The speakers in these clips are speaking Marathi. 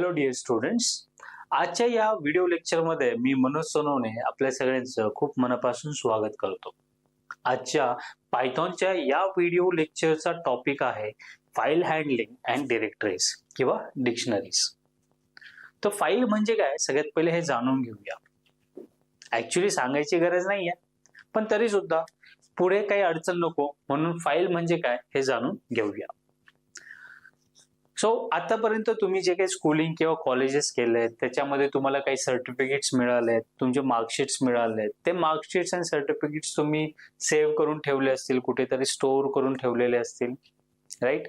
हॅलो डिअर स्टुडंट्स, आजच्या या व्हिडिओ लेक्चरमध्ये मी मनोज सोनवणे आपल्या सगळ्यांचं खूप मनापासून स्वागत करतो. आजच्या पायथॉनच्या या व्हिडिओ लेक्चरचा टॉपिक आहे फाईल हँडलिंग अँड डिरेक्टरीज किंवा डिक्शनरीज. तर फाईल म्हणजे काय सगळ्यात पहिले हे जाणून घेऊया. ऍक्च्युली सांगायची गरज नाहीये, पण तरी सुद्धा पुढे काही अडचण नको म्हणून फाईल म्हणजे काय हे जाणून घेऊया. सो आतापर्यंत तुम्ही जे काही स्कूलिंग किंवा कॉलेजेस केलेत त्याच्यामध्ये तुम्हाला काही सर्टिफिकेट्स मिळालेत, तुमचे मार्कशीट्स मिळालेत. ते मार्कशीट्स आणि सर्टिफिकेट्स तुम्ही सेव्ह करून ठेवले असतील, कुठेतरी स्टोअर करून ठेवलेले असतील, राईट.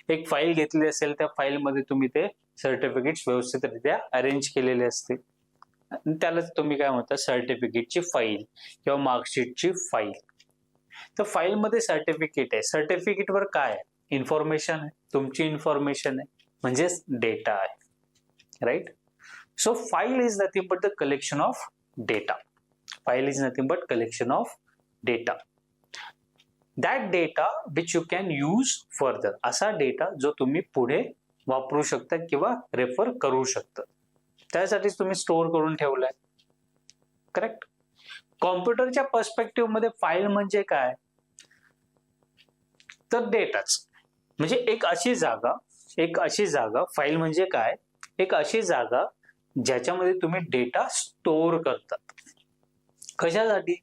एक फाईल घेतली असेल, त्या फाईलमध्ये तुम्ही ते सर्टिफिकेट्स व्यवस्थितरित्या अरेंज केलेले असतील. त्यालाच तुम्ही काय म्हणता, सर्टिफिकेटची फाईल किंवा मार्कशीटची फाईल. तर फाईलमध्ये सर्टिफिकेट आहे. सर्टिफिकेटवर काय आहे? इन्फॉर्मेशन आहे, तुमची इन्फॉर्मेशन आहे, म्हणजेच डेटा आहे, right. So file is nothing but the collection of data. File is nothing but collection of data. That data which you can use further. असा डेटा जो तुम्ही पुढे वापरू शकता किंवा रेफर करू शकता, त्यासाठीच तुम्ही स्टोअर करून ठेवलाय, करेक्ट. कॉम्प्युटरच्या पर्स्पेक्टिव्ह मध्ये फाईल म्हणजे काय, तर डेटाच. म्हणजे एक अशी जागा फाईल म्हणजे काय, एक अशी जागा ज्याच्यामध्ये तुम्ही डेटा स्टोअर करतात. कशासाठी?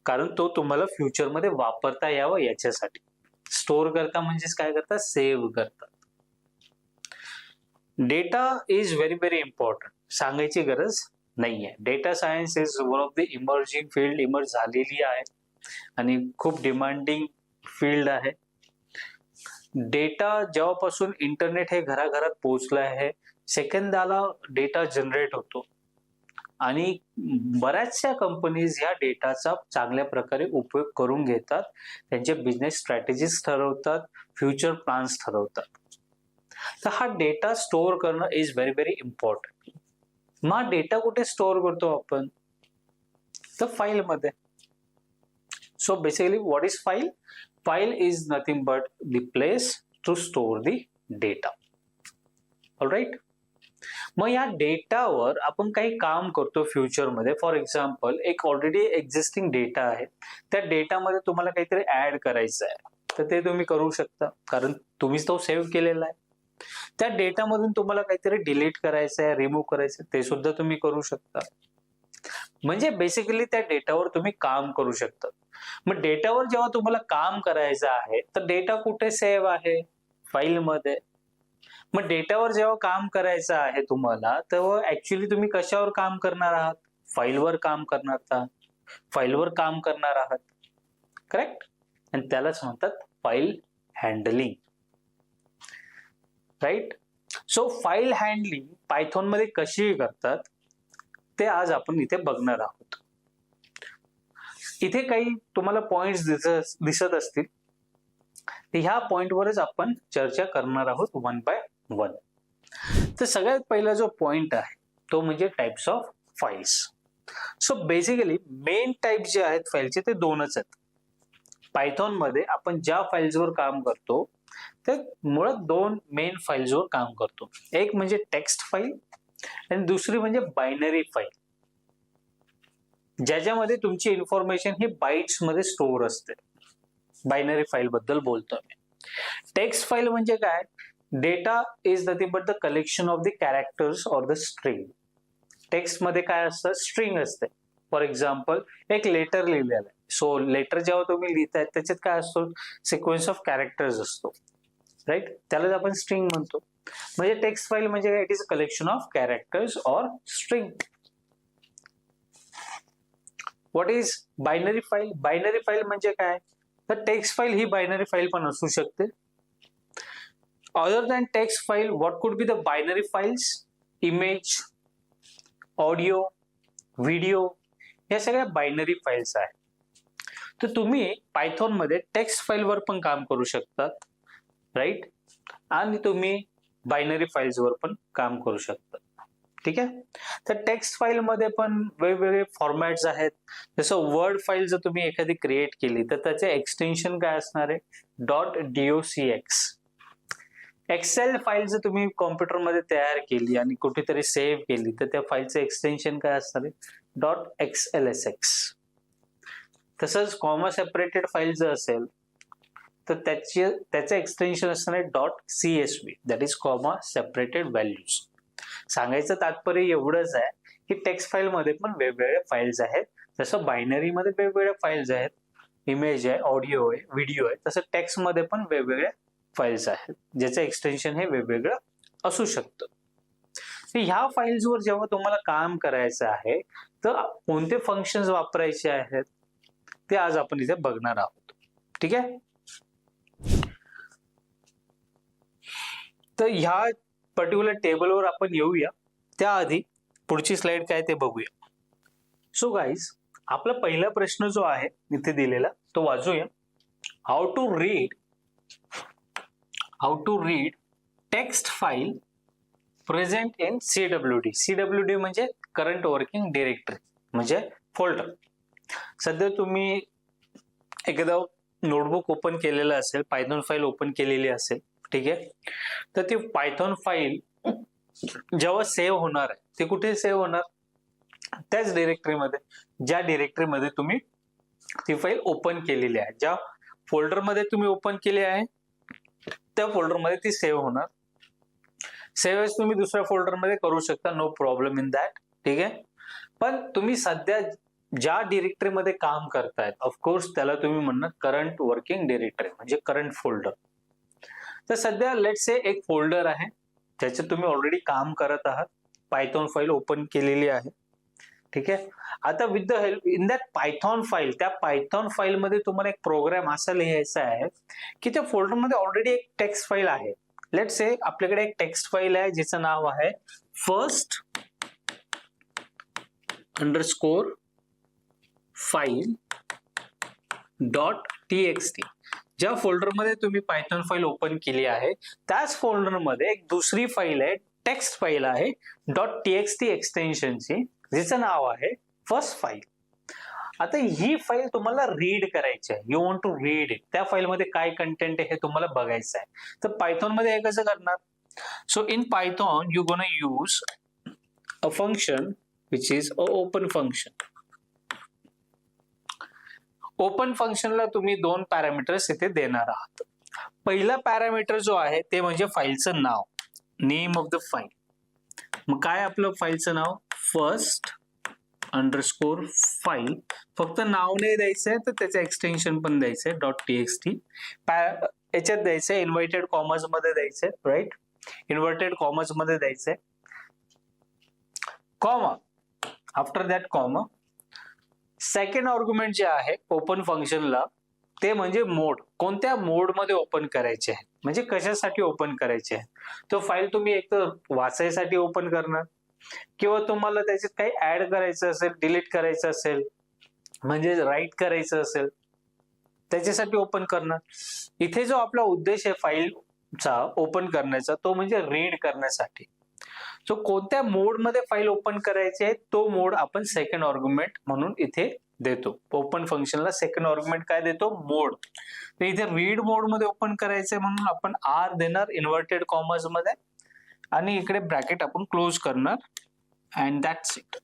कारण तो तुम्हाला फ्युचरमध्ये वापरता यावा याच्यासाठी. स्टोअर करता म्हणजेच काय करतात, सेव्ह करतात. Data is very very important, सांगायची गरज नाहीये. Data science is one of the emerging field, emerge झालेली आहे आणि खूप डिमांडिंग फील्ड आहे. डेटा जेव्हापासून इंटरनेट हे घराघरात पोहोचलं आहे, सेकंदाला डेटा जनरेट होतो आणि बऱ्याचशा कंपनीज ह्या डेटाचा चांगल्या प्रकारे उपयोग करून घेतात, त्यांचे बिझनेस स्ट्रॅटेजीज ठरवतात, फ्युचर प्लॅन्स ठरवतात. तर हा डेटा स्टोअर करणं इज व्हेरी व्हेरी इम्पॉर्टंट. मग डेटा कुठे स्टोअर करतो आपण, तर फाईलमध्ये. So basically what is file? File is nothing but the place to store the data. Alright? मग या डेटावर आपण काही काम करतो फ्युचरमध्ये. फॉर एक्झाम्पल, एक ऑलरेडी एक्झिस्टिंग डेटा आहे, त्या डेटामध्ये तुम्हाला काहीतरी ऍड करायचं आहे, तर ते तुम्ही करू शकता, कारण तुम्हीच तो सेव्ह केलेला आहे. त्या डेटामधून तुम्हाला काहीतरी डिलीट करायचं आहे, रिमूव्ह करायचं आहे, ते सुद्धा तुम्ही करू शकता. म्हणजे बेसिकली त्या डेटावर तुम्ही काम करू शकता. मग डेटावर जेव्हा तुम्हाला काम करायचं आहे, तर डेटा कुठे सेव्ह आहे, फाईलमध्ये. मग डेटावर जेव्हा काम करायचं आहे तुम्हाला, तेव्हा ऍक्च्युली तुम्ही कशावर काम करणार आहात, फाईलवर काम करणार आहात, करेक्ट. आणि त्यालाच म्हणतात file handling, right. So file handling Python मध्ये कशी करतात ते आज आपण इथे बघणार आहोत. इथे काही तुम्हाला पॉइंट्स दिसत असतील, ह्या पॉइंटवरच आपण चर्चा करणार आहोत वन बाय वन. तर सगळ्यात पहिला जो पॉइंट आहे तो म्हणजे types of files. So basically main type जे आहेत फाईलचे ते दोनच आहेत. पायथॉन मध्ये आपण ज्या फाईल्सवर काम करतो ते मुळात दोन मेन फाईल्सवर काम करतो. एक म्हणजे टेक्स्ट फाईल आणि दुसरी म्हणजे बायनरी फाईल, ज्याच्यामध्ये तुमची इन्फॉर्मेशन ही बाइट्स मध्ये स्टोअर असते. बायनरी फाईल बद्दल बोलतोय मी. टेक्स्ट फाईल म्हणजे काय, data is nothing but the collection of the characters or the string. Text मध्ये काय असतं, स्ट्रिंग असते. फॉर एक्झाम्पल, एक लेटर लिहिलेलं आहे. सो लेटर जेव्हा तुम्ही लिहिताय त्याच्यात काय असतो, सिक्वेन्स ऑफ कॅरेक्टर्स असतो, राईट. त्यालाच आपण स्ट्रिंग म्हणतो. म्हणजे टेक्स्ट फाईल म्हणजे काय, it is a collection of characters or string. What is binary file? Binary file म्हणजे काय, तर टेक्स्ट फाईल ही बायनरी फाईल पण असू शकते. Other than text file, what could be the binary files? Image, audio, video, या सगळ्या बायनरी फाईल्स आहेत. तर तुम्ही पायथॉन मध्ये टेक्स्ट फाईलवर पण काम करू शकतात, राईट, आणि तुम्ही बायनरी फाईल्सवर पण काम करू शकता, ठीक आहे. तर टेक्स्ट फाईल मध्ये पण वेगवेगळे फॉर्मॅट्स आहेत. जसं वर्ड फाईल जर तुम्ही एखादी क्रिएट केली तर त्याचे एक्सटेन्शन काय असणार आहे, .docx. एक्सेल फाईल जर तुम्ही कॉम्प्युटरमध्ये तयार केली आणि कुठेतरी सेव्ह केली तर त्या फाईलचं एक्सटेन्शन काय असणार आहे .xlsx. तसंच कॉमा सेपरेटेड फाईल जर असेल तर त्याचं एक्सटेन्शन असणार आहे .csv, that is comma separated values. सांगायचं तात्पर्य एवढंच आहे की टेक्स्ट फाईल मध्ये पण वेगवेगळे फाईल्स आहेत. जसं बायनरी मध्ये वेगवेगळ्या फाईल्स आहेत, इमेज आहे, ऑडिओ आहे, व्हिडिओ आहे, तसं टेक्स्ट मध्ये पण वेगवेगळ्या फाईल्स आहेत ज्याचं एक्सटेन्शन हे वेगवेगळं असू शकतं. ह्या फाईल्सवर जेव्हा तुम्हाला काम करायचं आहे तर कोणते फंक्शन्स वापरायचे आहेत ते आज आपण इथे बघणार आहोत. ठीक आहे. तर ह्या पर्टिक्युलर टेबलवर आपण येऊया. त्याआधी पुढची स्लाइड काय ते बघूया. सो गाईज, आपला पहिला प्रश्न जो आहे इथे दिलेला तो वाचूया. How to read text file present in CWD. CWD म्हणजे करंट वर्किंग डिरेक्टरी म्हणजे फोल्डर. सध्या तुम्ही एकदा नोटबुक ओपन केलेलं असेल, पायथॉन फाईल ओपन केलेली असेल, ठीक आहे. तर ती पायथॉन फाईल जेव्हा सेव्ह होणार आहे ते कुठे सेव्ह होणार, त्याच डिरेक्टरीमध्ये, ज्या डिरेक्टरीमध्ये तुम्ही ती फाईल ओपन केलेली आहे, ज्या फोल्डरमध्ये तुम्ही ओपन केली आहे त्या फोल्डरमध्ये ती सेव्ह होणार. सेव्ह एज तुम्ही दुसऱ्या फोल्डरमध्ये करू शकता, नो प्रॉब्लेम इन दॅट. ठीक आहे. पण तुम्ही सध्या ज्या डिरेक्टरीमध्ये काम करतायत, ऑफकोर्स त्याला तुम्ही म्हणणार करंट वर्किंग डिरेक्टरी म्हणजे करंट फोल्डर. तर सध्या लेट्स से एक फोल्डर आहे ज्याच्यात तुम्ही ऑलरेडी काम करत आहात, पायथॉन फाईल ओपन केलेली आहे. ठीक आहे. आता with the help in that Python file, त्या पायथॉन फाईल मध्ये तुम्हाला एक प्रोग्राम असा लिहायचा आहे की त्या फोल्डरमध्ये ऑलरेडी एक टेक्स्ट फाईल आहे. लेट्स से आपल्याकडे एक टेक्स्ट फाईल आहे जिचं नाव आहे फर्स्ट अंडरस्कोर फाईल .txt. ज्या फोल्डरमध्ये तुम्ही पायथॉन फाईल ओपन केली आहे त्याच फोल्डरमध्ये एक दुसरी फाईल आहे, टेक्स्ट फाईल आहे .txt एक्सटेन्शनची, जिचं नाव आहे फर्स्ट फाईल. आता ही फाईल तुम्हाला रीड करायची आहे, you want to read it. त्या फाईलमध्ये काय कंटेंट आहे हे तुम्हाला बघायचं आहे. तर पायथॉन मध्ये हे कसं करणार? So in Python you gonna use a function which is a open function. Open फंक्शनला तुम्ही दोन पॅरामीटर्स इथे देणार आहात. पहिला पॅरामीटर जो आहे ते म्हणजे फाईलचं नाव, नेम ऑफ द फाईल. मग काय आपलं फाईलचं नाव? First underscore file. फक्त नाव नाही द्यायचंय तर त्याचं एक्सटेन्शन पण द्यायचंय .txt. याच्यात द्यायचंय, इन्व्हर्टेड कॉमर्स मध्ये द्यायचंय, राईट? इन्व्हर्टेड कॉमर्स मध्ये द्यायचंय, comma, after that comma. Second argument जे आहे ओपन फंक्शनला ते म्हणजे मोड. कोणत्या मोड मध्ये ओपन करायचे आहे, म्हणजे कशासाठी ओपन करायचे आहे. तो फाईल तुम्ही एक तर वाचायसाठी ओपन करणार किंवा तुम्हाला त्याच्यात काही ऍड करायचं असेल, डिलीट करायचं असेल, म्हणजे राईट करायचं असेल, त्याच्यासाठी ओपन करणार. इथे जो आपला उद्देश आहे फाईलचा ओपन करण्याचा तो म्हणजे रीड करण्यासाठी. सो कोणत्या मोड मध्ये फाईल ओपन करायची आहे तो मोड आपण सेकंड आर्ग्युमेंट म्हणून इथे देतो. ओपन फंक्शनला सेकंड आर्ग्युमेंट काय देतो? मोड. तर इथे रीड मोड मध्ये ओपन करायचंय म्हणून आपण आर देणार इन्व्हर्टेड कॉमर्स मध्ये आणि इकडे ब्रॅकेट आपण क्लोज करणार अँड दॅट्स इट.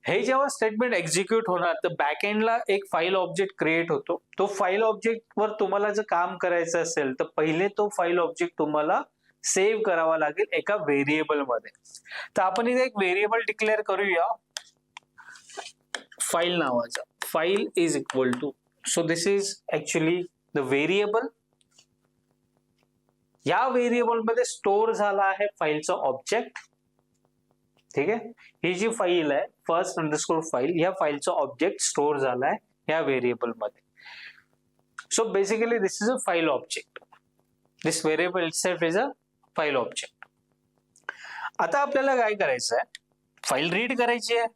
हे जेव्हा स्टेटमेंट एक्झिक्यूट होणार तर बॅकएंडला एक फाईल ऑब्जेक्ट क्रिएट होतो. तो फाईल ऑब्जेक्ट वर तुम्हाला जर काम करायचं असेल तर पहिले तो फाईल ऑब्जेक्ट तुम्हाला सेव्ह करावा लागेल एका व्हेरिएबल मध्ये. तर आपण इथे एक व्हेरिएबल डिक्लेअर करूया फाईल नावाचा. File is equal to, so this is actually the variable. या व्हेरिएबल मध्ये स्टोअर झाला आहे फाईलचा ऑब्जेक्ट. ठीक आहे. ही जी फाईल आहे फर्स्ट अंडरस्कोर फाईल, या फाईलचा ऑब्जेक्ट स्टोअर झालाय या व्हेरिएबल मध्ये. So basically this is a file object. This variable itself is a file object. आता आपल्याला काय करायचं आहे? फाईल रीड करायची आहे.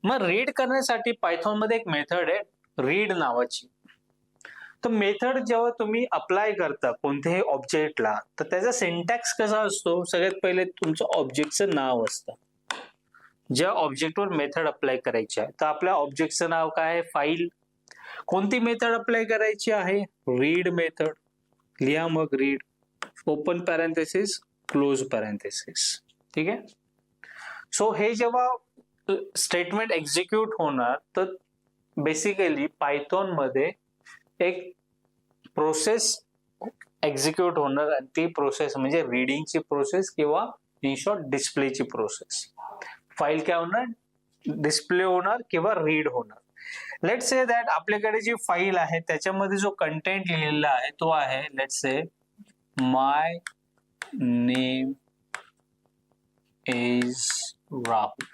मग रीड करण्यासाठी पायथॉन मध्ये एक मेथड आहे रीड नावाची. तर मेथड जेव्हा तुम्ही अप्लाय करता कोणत्याही ऑब्जेक्टला तर त्याचा सिंटॅक्स कसा असतो? सगळ्यात पहिले तुमचं ऑब्जेक्टचं नाव असतं. ज्या ऑब्जेक्टवर मेथड अप्लाय करायची आहे तर आपल्या ऑब्जेक्टचं नाव काय आहे? फाईल. कोणती मेथड अप्लाय करायची आहे? Read method. लिहा मग read, open parenthesis, close parenthesis. ठीक आहे. सो हे जेव्हा स्टेटमेंट एक्झिक्यूट होणार तर बेसिकली पायथॉन मध्ये एक प्रोसेस एक्झिक्यूट होणार आणि ती प्रोसेस म्हणजे रीडिंगची प्रोसेस किंवा इन शॉर्ट डिस्प्लेची प्रोसेस. फाईल काय होणार? डिस्प्ले होणार किंवा रीड होणार. लेट से दॅट आपल्याकडे जी फाईल आहे त्याच्यामध्ये जो कंटेंट लिहिलेला आहे तो आहे let say my name is Rahul.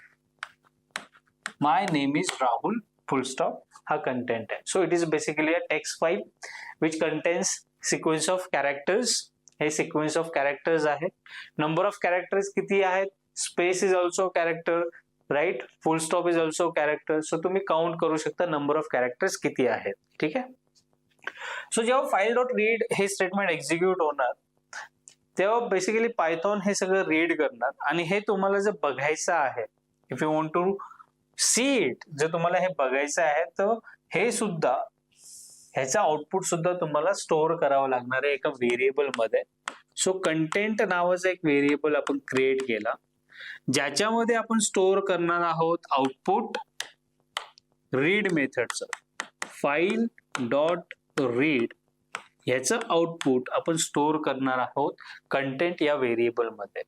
My name is Rahul full stop हा कंटेंट आहे. So it is basically a text file which contains sequence of characters. हे सिक्वेन्स ऑफ कॅरेक्टर्स आहे. नंबर ऑफ कॅरेक्टर्स किती आहेत? Space is also character, right. Full stop is also character. So तुम्ही काउंट करू शकता नंबर ऑफ कॅरेक्टर्स किती आहेत. ठीक आहे. सो जेव्हा फाईल डॉट रीड हे स्टेटमेंट एक्झिक्यूट होणार तेव्हा बेसिकली पायथॉन हे सगळं रीड करणार आणि हे तुम्हाला जर बघायचं आहे, if you want to see it, जर तुम्हाला हे बघायचं आहे तर हे सुद्धा ह्याचा आउटपुट सुद्धा तुम्हाला स्टोअर करावं लागणार आहे एका व्हेरिएबल मध्ये. सो कंटेंट नावाचा एक व्हेरिएबल आपण क्रिएट केला ज्याच्यामध्ये आपण स्टोअर करणार आहोत आउटपुट रीड मेथडचं. फाईल डॉट रीड ह्याचं आउटपुट आपण स्टोअर करणार आहोत कंटेंट या व्हेरिएबल मध्ये.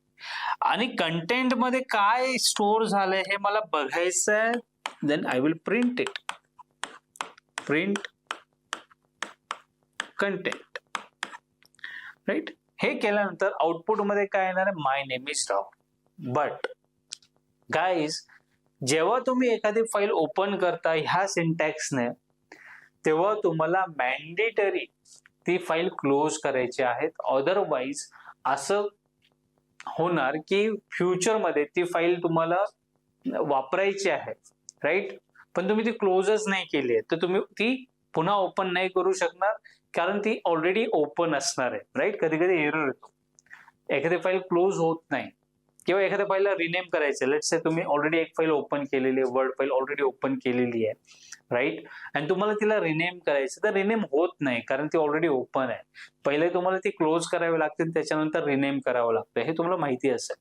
आणि कंटेंट मध्ये काय स्टोअर झालंय हे मला बघायचं आहे. Then I will print it. Print content, right. हे केल्यानंतर आउटपुट मध्ये काय येणार आहे? My name is Rahul. But guys जेव्हा तुम्ही एखादी फाईल ओपन करता ह्या सिंटॅक्सने तेव्हा तुम्हाला मॅन्डेटरी ती फाईल क्लोज करायची आहेत. अदरवाईज असं होणार की फ्युचरमध्ये ती फाईल तुम्हाला वापरायची आहे, राईट, पण तुम्ही ती क्लोजच नाही केली आहे तर तुम्ही ती पुन्हा ओपन नाही करू शकणार कारण ती ऑलरेडी ओपन असणार आहे, राईट. कधी कधी एरर येतो, एखादी फाईल क्लोज होत नाही किंवा एखाद्या फाईलला रिनेम करायचं. लेट्स से तुम्ही ऑलरेडी एक फाईल ओपन केलेली आहे, वर्ड फाईल ऑलरेडी ओपन केलेली आहे, राईट, आणि तुम्हाला तिला रिनेम करायचं तर रिनेम होत नाही कारण ती ऑलरेडी ओपन आहे. पहिले तुम्हाला ती क्लोज करावी लागते त्याच्यानंतर रिनेम करावं लागतं, हे तुम्हाला माहिती असेल,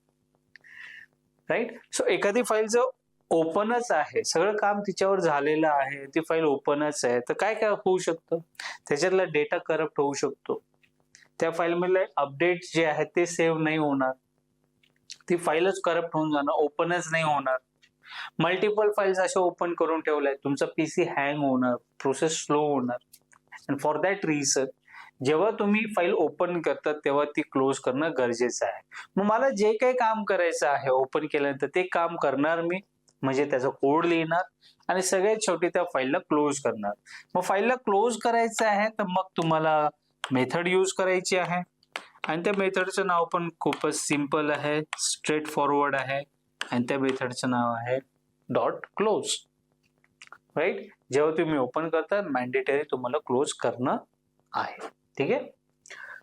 राईट. सो एखादी फाईल जर ओपनच आहे, सगळं काम तिच्यावर झालेलं आहे, ती फाईल ओपनच आहे, तर काय काय होऊ शकतं? त्याच्यातला डेटा करप्ट होऊ शकतो. त्या फाईलमधले अपडेट जे आहेत ते सेव्ह नाही होणार, ती फाईलच करप्ट होऊन जाणार, ओपनच नाही होणार. मल्टिपल फाईल्स अशा ओपन करून ठेवल्या, तुमचा पीसी हँग होणार, प्रोसेस स्लो होणार. अँड फॉर दॅट रिझन जेव्हा तुम्ही फाईल ओपन करतात तेव्हा ती क्लोज करणं गरजेचं आहे. मग मला जे काही काम करायचं आहे ओपन केल्यानंतर ते काम करणार मी, म्हणजे त्याचा कोड लिहिणार आणि सगळ्यात शेवटी त्या फाईलला क्लोज करणार. मग फाईलला क्लोज करायचं आहे तर मग तुम्हाला मेथड यूज करायची आहे आणि त्या मेथडचं नाव पण खूपच सिंपल आहे, स्ट्रेट फॉरवर्ड आहे आणि त्या मेथडचं नाव आहे डॉट क्लोज, राईट. जेव्हा तुम्ही ओपन करता मॅन्डेटरी तुम्हाला क्लोज करणं आहे. ठीक आहे.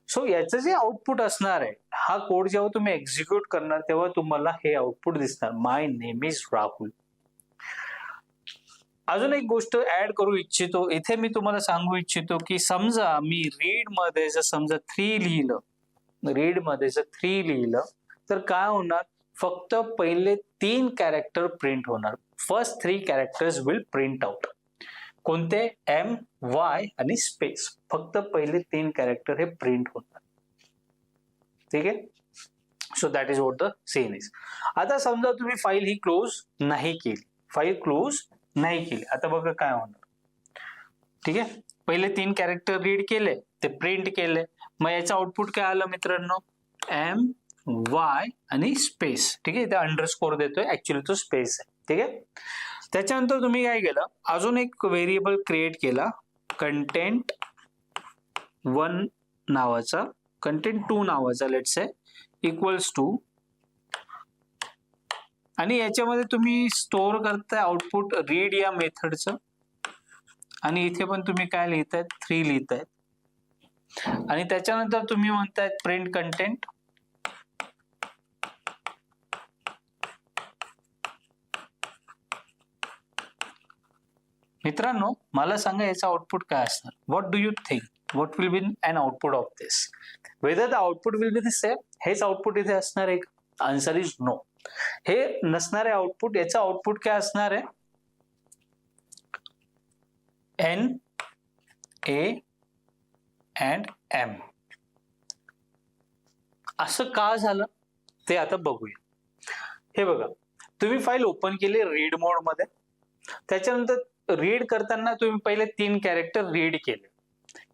सो याचं जे आउटपुट असणार आहे, हा कोड जेव्हा तुम्ही एक्झिक्यूट करणार तेव्हा तुम्हाला हे आउटपुट दिसणार, माय नेम इज राहुल. अजून एक गोष्ट ऍड करू इच्छितो इथे, मी तुम्हाला सांगू इच्छितो की समजा मी रीड मध्ये जर समजा 3 लिहिलं, रीड मध्ये जर 3 लिहिलं तर काय होणार? फक्त पहिले 3 कॅरेक्टर प्रिंट होणार. First 3 characters will print out. कोणते? एम, वाय आणि स्पेस. फक्त पहिले 3 कॅरेक्टर हे प्रिंट होणार. ठीक आहे. So that is what the scene is. आता समजा तुम्ही फाईल ही क्लोज नाही केली, फाईल क्लोज नाही केली, आता बघा काय होणार. ठीक आहे. पहिले 3 कॅरेक्टर रीड केले, ते प्रिंट केले, मग याचं आउटपुट काय आलं मित्रांनो? एम, वाय आणि स्पेस. ठीक आहे. इथे अंडरस्कोर देतोय, ऍक्च्युअली तो स्पेस आहे. ठीक आहे. त्याच्यानंतर तुम्ही काय केलं? अजून एक व्हेरिएबल क्रिएट केला, कंटेंट 1 नावाचा, कंटेंट 2 नावाचा, लेट्स से इक्वल्स टू, आणि याच्यामध्ये तुम्ही स्टोअर करताय आउटपुट रीड या मेथडचं आणि इथे पण तुम्ही काय लिहितायत? 3 लिहितायत आणि त्याच्यानंतर तुम्ही म्हणतायत प्रिंट कंटेंट. मित्रांनो, मला सांगा याचा आउटपुट काय असणार? What do you think? What will be an output of this? Whether the output will be the same, हेच आउटपुट इथे असणार आहे? Answer is no. हे नसणारे आउटपुट, याचं आउटपुट काय असणार आहे? N, A and M. असं का झालं ते आता बघूया. हे बघा, तुम्ही फाईल ओपन केली रीड मोड मध्ये, त्याच्यानंतर रीड करताना तुम्ही पहिले 3 कॅरेक्टर रीड केले.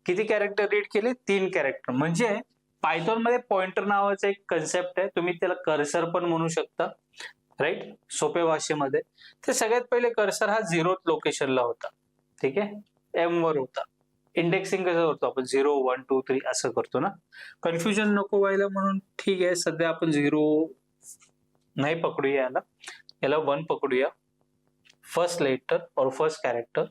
किती कॅरेक्टर रीड केले? 3 कॅरेक्टर. म्हणजे पायथॉन मध्ये पॉइंटर नावाचा एक कन्सेप्ट आहे, तुम्ही त्याला कर्सर पण म्हणू शकता, राईट, सोप्या भाषेमध्ये. तर सगळ्यात पहिले कर्सर हा 0th लोकेशनला होता, ठीक आहे, एम वर होता. इंडेक्सिंग कसं करतो आपण? 0 1 2 3 असं करतो ना. कन्फ्युजन नको व्हायला म्हणून ठीक आहे, सध्या आपण 0 नाही पकडूया, याला 1 पकडूया. फर्स्ट लेटर और first character,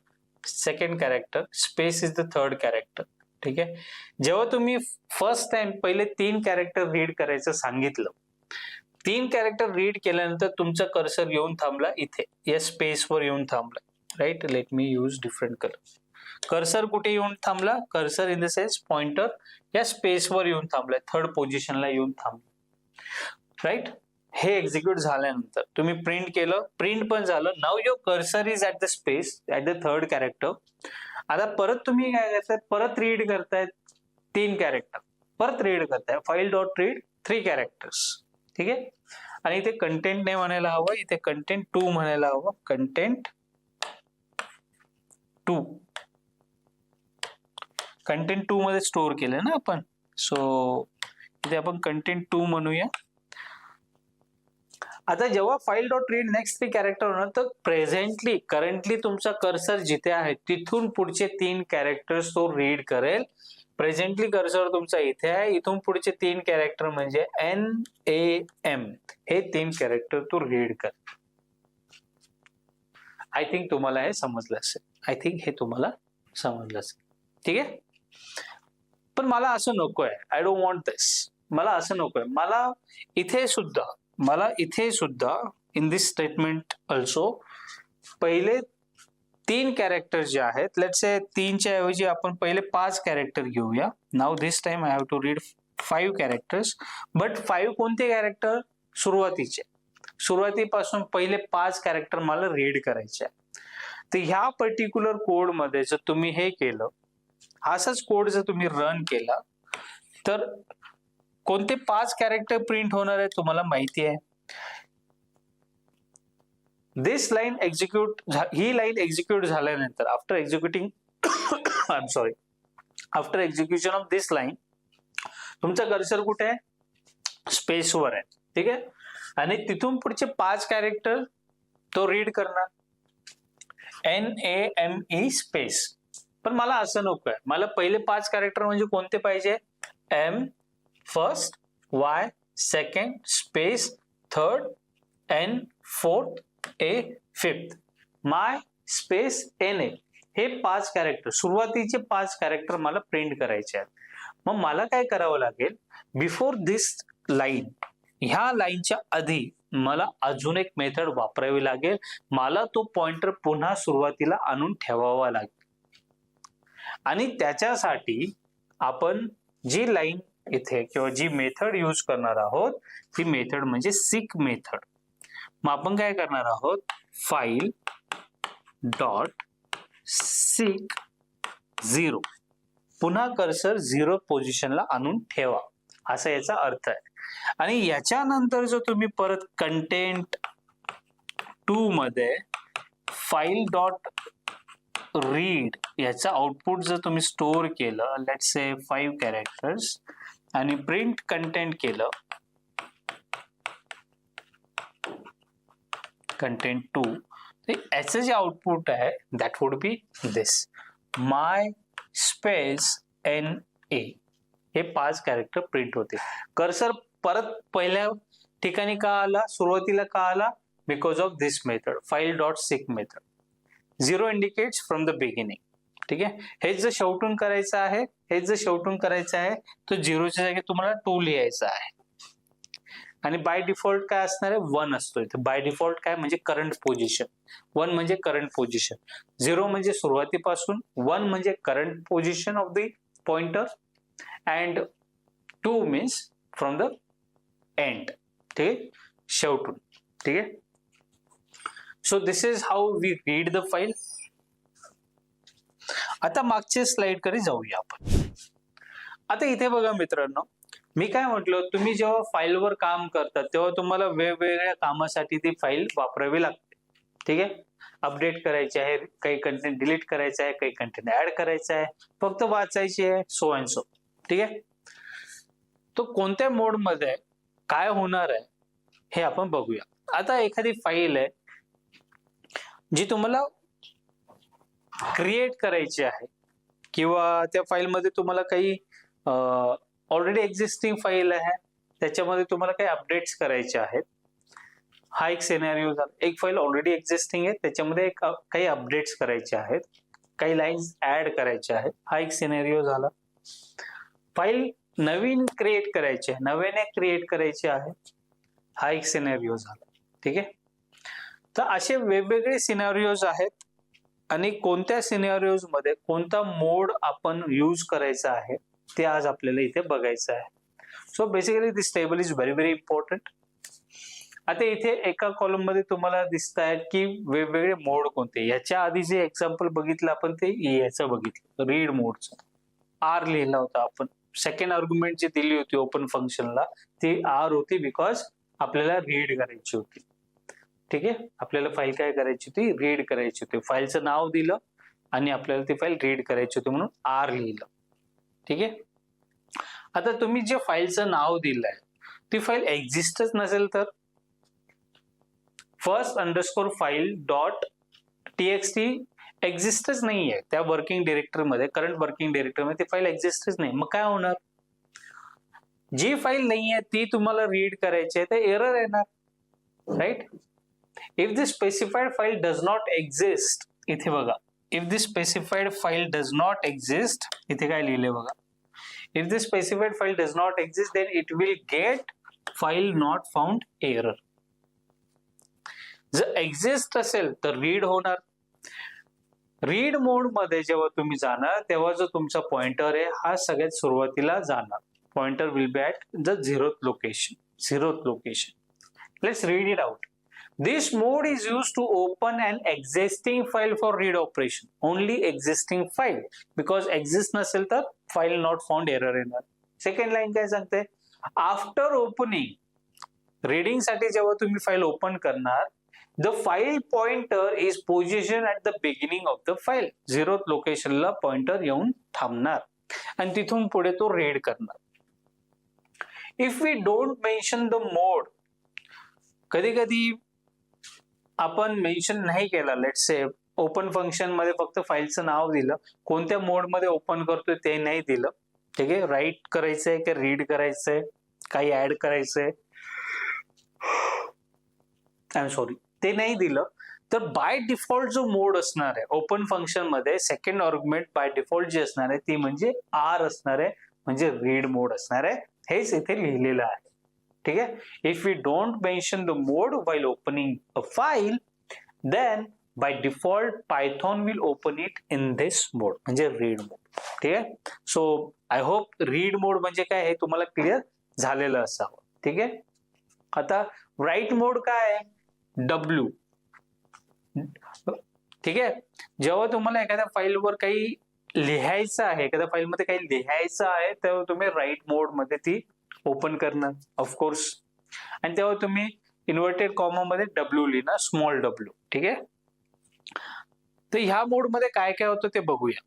second character, space is the third character, ठीक आहे. जेव्हा तुम्ही फर्स्ट टाइम पहिले 3 कॅरेक्टर रीड करायचं सांगितलं, 3 कॅरेक्टर रीड केल्यानंतर तुमचा कर्सर येऊन थांबला इथे, या स्पेस वर येऊन थांबला, right. Let me use different colour. Cursor कुठे येऊन थांबला? Cursor in the sense pointer या स्पेस वर येऊन थांबलाय, थर्ड पोझिशनला येऊन थांबला, राईट. हे एक्झिक्यूट झाल्यानंतर तुम्ही प्रिंट केलं, प्रिंट पण झालं. Now your cursor is at the space, at the third character. आता परत तुम्ही काय करताय? परत रीड करतायत 3 कॅरेक्टर, परत रीड करताय. फाईल डॉट रीड 3 कॅरेक्टर्स, ठीक आहे. आणि इथे कंटेंट नाही म्हणायला हवं, इथे कंटेंट 2 म्हणायला हवं. कंटेंट 2, कंटेंट 2 मध्ये स्टोअर केलं ना आपण, सो इथे आपण कंटेंट 2 म्हणूया. आता जेव्हा file dot read next 3 character होणार, तर प्रेझेंटली करंटली तुमचा कर्सर जिथे आहे तिथून पुढचे 3 कॅरेक्टर्स तो रीड करेल. प्रेझेंटली कर्सर तुमचा इथे आहे, इथून पुढचे 3 कॅरेक्टर म्हणजे NAM, हे 3 कॅरेक्टर तो रीड करेल. आय थिंक तुम्हाला हे समजलं असेल. आय थिंक हे तुम्हाला समजलं असेल, ठीक आहे. पण मला असं नकोय, आय डोंट वॉन्ट दिस. मला असं नकोय. मला इथे सुद्धा इन दिस स्टेटमेंट ऑल्सो पहिले 3 कॅरेक्टर जे आहेत, लेट्स से 3 च्या ऐवजी आपण पहिले 5 कॅरेक्टर घेऊया. Now this time I have to read 5 characters. But 5 कोणते कॅरेक्टर? सुरुवातीचे. सुरुवातीपासून पहिले 5 कॅरेक्टर मला रीड करायचे. तर ह्या पर्टिक्युलर कोड मध्ये जर तुम्ही हे केलं, असाच कोड जर तुम्ही रन केला, तर कोणते 5 कॅरेक्टर प्रिंट होणार आहे तुम्हाला माहिती आहे. दिस लाईन एक्झिक्यूट, ही लाईन एक्झिक्यूट झाल्यानंतर after executing after execution of this line, तुमचा कर्सर कुठे आहे? स्पेस वर आहे, ठीक आहे. आणि तिथून पुढचे 5 कॅरेक्टर तो रीड करणार, NAME स्पेस. पण मला असं नको आहे. मला पहिले 5 कॅरेक्टर म्हणजे कोणते पाहिजे? M first, Y second, space third, N fourth, A fifth, my space NA. हे 5 कॅरेक्टर, सुरुवातीचे 5 कॅरेक्टर मला प्रिंट करायचे आहेत. मग मला काय करावं लागेल? बिफोर दिस लाईन, ह्या लाईनच्या आधी मला अजून एक मेथड वापरावी लागेल. मला तो पॉइंटर पुन्हा सुरुवातीला आणून ठेवावा लागेल. आणि त्याच्यासाठी आपण जी लाईन इथे किंवा जी मेथड यूज करणार आहोत, ती मेथड म्हणजे सिक मेथड. मग आपण काय करणार आहोत? फाईल डॉट सिक 0, पुन्हा कर्सर 0 पोझिशनला आणून ठेवा, असा याचा अर्थ आहे. आणि याच्यानंतर जो तुम्ही परत कंटेंट 2 मध्ये फाईल डॉट रीड याचा आउटपुट जर तुम्ही स्टोअर केलं, लेट्स से 5 कॅरेक्टर्स, आणि प्रिंट कंटेंट केलं कंटेंट 2, याचं जे आउटपुट आहे that would be this, my space NA. हे 5 कॅरेक्टर प्रिंट होते. कर्सर परत पहिल्या ठिकाणी का आला? सुरुवातीला का आला? Because of this method, file dot six method. 0 indicates from the beginning, ठीक आहे. हेच जर शेवटून करायचं आहे, तर 0च्या जागी तुम्हाला 2 लिहायचं आहे. आणि बाय डिफॉल्ट काय असणार आहे, 1 असतो इथे. बाय डिफॉल्ट काय म्हणजे करंट पोझिशन, 1 म्हणजे करंट पोझिशन, 0 म्हणजे सुरुवातीपासून, 1 म्हणजे current position of the pointer and 2 means from the end, ठीक आहे, शेवटून. ठीक आहे. So this is how we read the file. आता मागच्या स्लाइड कडे जाऊया आपण. आता इथे बघा मित्रांनो, मी काय म्हटलं, तुम्ही जेव्हा फाईलवर काम करता तेव्हा तुम्हाला वेगवेगळ्या कामासाठी ती फाईल वापरावी लागते. ठीक आहे. अपडेट करायची आहे, काही कंटेंट डिलीट करायचं आहे, काही कंटेंट ऍड करायचं आहे, फक्त वाचायची आहे, सो अँड सो. ठीक आहे. तो कोणत्या मोड मध्ये काय होणार आहे हे आपण बघूया. आता एखादी फाईल आहे जी तुम्हाला क्रिएट करायची आहे किंवा त्या फाईलमध्ये तुम्हाला काही ऑलरेडी एक्झिस्टिंग फाईल आहे, त्याच्यामध्ये तुम्हाला काही अपडेट्स करायचे आहेत. हा एक सिनेरिओ झाला. एक फाईल ऑलरेडी एक्झिस्टिंग आहे, त्याच्यामध्ये काही अपडेट्स करायचे आहेत, काही लाईन्स ऍड करायच्या आहेत. हा एक सिनेरिओ झाला. फाईल नवीन क्रिएट करायची आहे, नव्याने क्रिएट करायची आहे, हा एक सिनेरिओ झाला. ठीक आहे. तर असे वेगवेगळे सिनेरिओज आहेत आणि कोणत्या सिनेरिओज मध्ये कोणता मोड आपण यूज करायचा आहे ते आज आपल्याला इथे बघायचं आहे. So basically this table is very very important. आता इथे एका कॉलम मध्ये तुम्हाला दिसत आहेत की वेगवेगळे मोड कोणते. याच्या आधी जे एक्झाम्पल बघितलं आपण ते याचं बघितलं, रीड मोडचं. आर लिहिला होता आपण. सेकंड आर्ग्युमेंट जी दिली होती ओपन फंक्शनला ती आर होती, बिकॉज आपल्याला रीड करायची होती. ठीक आहे. आपल्याला फाईल काय करायची होती, रीड करायची होती. फाईलचं नाव दिलं आणि आपल्याला ती फाईल रीड करायची होती म्हणून आर लिहिलं. ठीक आहे. आता तुम्ही जे फाईलचं नाव दिलंय ती फाईल एक्झिस्टच नसेल तर first underscore file dot TXT एक्झिस्टच नाहीये त्या वर्किंग डिरेक्टरीमध्ये, करंट वर्किंग डिरेक्टरीमध्ये ती फाईल एक्झिस्टच नाही. मग काय होणार, जी फाईल नाहीये ती तुम्हाला रीड करायची आहे तर एरर येणार, right. If the specified file does not exist, इथे बघा, if the specified file does not exist, इथे काय लिहिले बघा, if the specified file does not exist then it will get file not found error. जर एक्झिस्ट असेल तर रीड होणार. रीड मोड मध्ये जेव्हा तुम्ही जाणार तेव्हा जो तुमचा पॉइंटर आहे हा सगळ्यात सुरुवातीला जाणार. Pointer will be at the zeroth location. Let's read it out. This mode is used to open an existing file for read operation. Only existing file. Because exist नसेल तर file not found error येणार. सेकंड लाईन काय सांगते, आफ्टर ओपनिंग, रीडिंग साठी जेव्हा तुम्ही फाईल ओपन करणार, the file pointer is positioned at the beginning of the file. Zeroth लोकेशनला पॉइंटर येऊन थांबणार आणि तिथून पुढे तो रीड करणार. If we don't mention the mode, कधी कधी आपण मेन्शन नाही केला, लेट्स से ओपन फंक्शन मध्ये फक्त फाईलचं नाव दिलं, कोणत्या मोड मध्ये ओपन करतोय ते नाही दिलं. ठीक आहे. राईट करायचंय की रीड करायचंय, काही ऍड करायचंय, आय एम सॉरी, ते नाही दिलं तर बाय डिफॉल्ट जो मोड असणार आहे ओपन फंक्शन मध्ये, सेकंड आर्ग्युमेंट बाय डिफॉल्ट जी असणार आहे ती म्हणजे आर असणार आहे, म्हणजे रीड मोड असणार आहे. हेच इथे लिहिलेलं आहे. ठीक आहे. If we don't mention the mode while opening a file then by default Python will open it in this mode, म्हणजे रीड मोड. ठीक आहे. सो आय होप रीड मोड म्हणजे काय हे तुम्हाला क्लिअर झालेलं असावं. ठीक आहे. आता राईट मोड काय आहे, डब्ल्यू. ठीक आहे. जेव्हा तुम्हाला एखाद्या फाईलवर काही लिहायचं आहे, एखाद्या फाईलमध्ये काही लिहायचं आहे, तेव्हा तुम्ही राईट मोड मध्ये ती ओपन करणार ऑफकोर्स, आणि तेव्हा तुम्ही इन्व्हर्टेड कॉमा मध्ये डब्ल्यू लिहिणार, स्मॉल डब्ल्यू. ठीक आहे. तर ह्या मोड मध्ये काय काय होतं ते बघूया.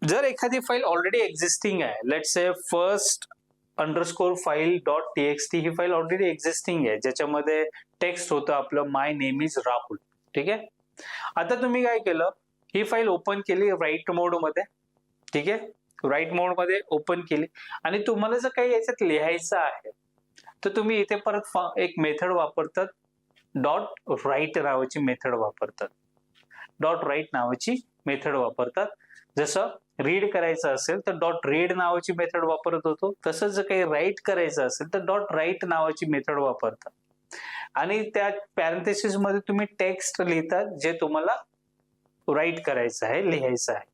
जर एखादी फाईल ऑलरेडी एक्झिस्टिंग आहे, let's say first underscore file dot TXT, he file already existing आहे, ज्याच्यामध्ये टेक्स्ट होतं आपलं माय नेम इज राहुल. ठीक आहे. आता तुम्ही काय केलं, ही फाईल ओपन केली राईट मोड मध्ये. ठीक आहे. राईट मोड मध्ये ओपन केली आणि तुम्हाला जर काही याच्यात लिहायचं आहे तर तुम्ही इथे परत एक मेथड वापरतात, डॉट राईट नावाची मेथड वापरतात. डॉट राईट नावाची मेथड वापरतात. जसं रीड करायचं असेल तर डॉट रीड नावाची मेथड वापरत होतो. तसंच जर काही राईट करायचं असेल तर डॉट राईट नावाची मेथड वापरतात. आणि त्या पॅरेंथेसिस मध्ये तुम्ही टेक्स्ट लिहितात जे तुम्हाला राईट करायचं आहे, लिहायचं आहे.